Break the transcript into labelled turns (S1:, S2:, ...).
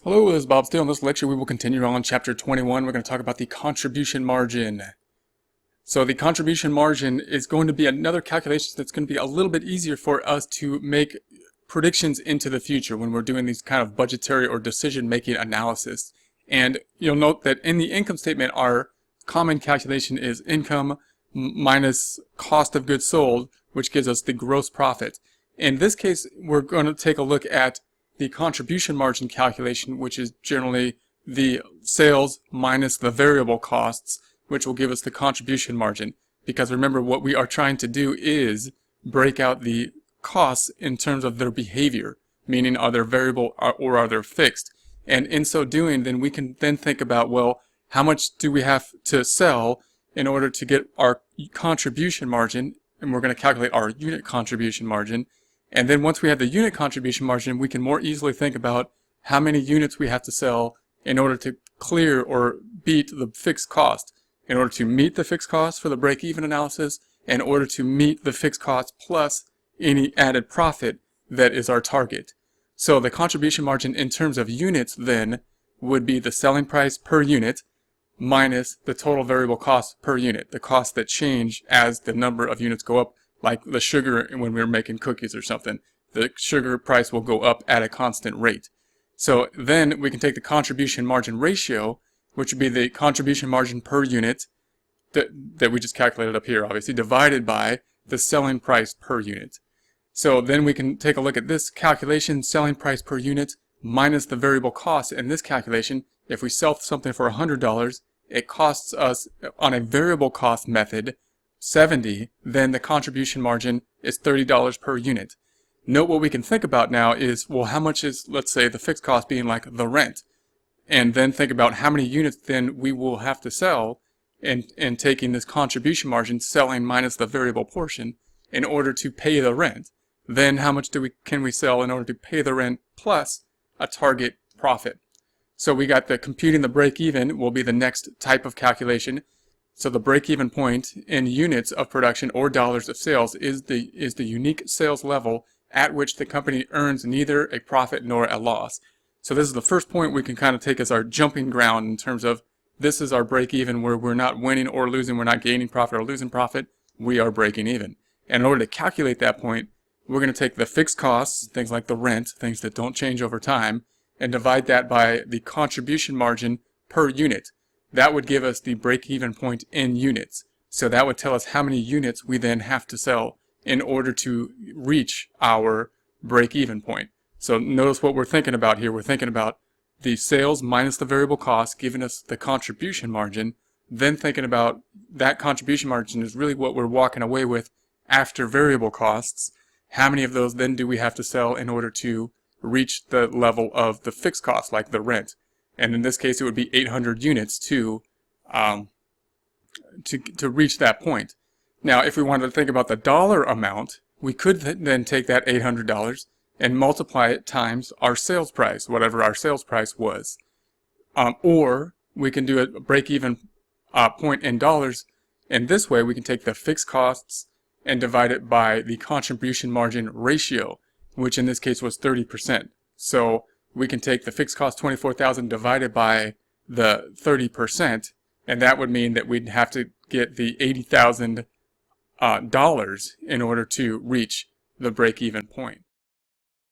S1: Hello, this is Bob Steele. In this lecture, we will continue on Chapter 21. We're going to talk about the contribution margin. So the contribution margin is going to be another calculation that's going to be a little bit easier for us to make predictions into the future when we're doing these kind of budgetary or decision-making analysis. And you'll note that in the income statement, our common calculation is income minus cost of goods sold, which gives us the gross profit. In this case, we're going to take a look at the contribution margin calculation, which is generally the sales minus the variable costs, which will give us the contribution margin. Because remember, what we are trying to do is break out the costs in terms of their behavior, meaning are they variable or are they fixed. And in so doing, then we can then think about, well, how much do we have to sell in order to get our contribution margin, and we're going to calculate our unit contribution margin. And then once we have the unit contribution margin, we can more easily think about how many units we have to sell in order to clear or beat the fixed cost, in order to meet the fixed cost for the break-even analysis, in order to meet the fixed cost plus any added profit that is our target. So the contribution margin in terms of units then would be the selling price per unit minus the total variable cost per unit, the costs that change as the number of units go up. Like the sugar when we were making cookies or something. The sugar price will go up at a constant rate. So then we can take the contribution margin ratio, which would be the contribution margin per unit that we just calculated up here, obviously, divided by the selling price per unit. So then we can take a look at this calculation, selling price per unit minus the variable cost. In this calculation, if we sell something for $100, it costs us, on a variable cost method, $70, then the contribution margin is $30 per unit. Note what we can think about now is, well, how much is, let's say, the fixed cost being like the rent? And then think about how many units then we will have to sell and taking this contribution margin, selling minus the variable portion in order to pay the rent. Then how much can we sell in order to pay the rent plus a target profit? So we got the computing the break even will be the next type of calculation. So the break-even point in units of production or dollars of sales is the unique sales level at which the company earns neither a profit nor a loss. So this is the first point we can kind of take as our jumping ground in terms of this is our break-even where we're not winning or losing, we're not gaining profit or losing profit, we are breaking even. And in order to calculate that point, we're going to take the fixed costs, things like the rent, things that don't change over time, and divide that by the contribution margin per unit. That would give us the break-even point in units. So that would tell us how many units we then have to sell in order to reach our break-even point. So notice what we're thinking about here. We're thinking about the sales minus the variable cost giving us the contribution margin. Then thinking about that contribution margin is really what we're walking away with after variable costs. How many of those then do we have to sell in order to reach the level of the fixed cost, like the rent? And in this case, it would be 800 units to reach that point. Now, if we wanted to think about the dollar amount, we could then take that $800 and multiply it times our sales price, whatever our sales price was. Or we can do a break-even point in dollars. And this way, we can take the fixed costs and divide it by the contribution margin ratio, which in this case was 30%. So we can take the fixed cost 24,000 divided by the 30%, and that would mean that we'd have to get the $80,000 in order to reach the break-even point.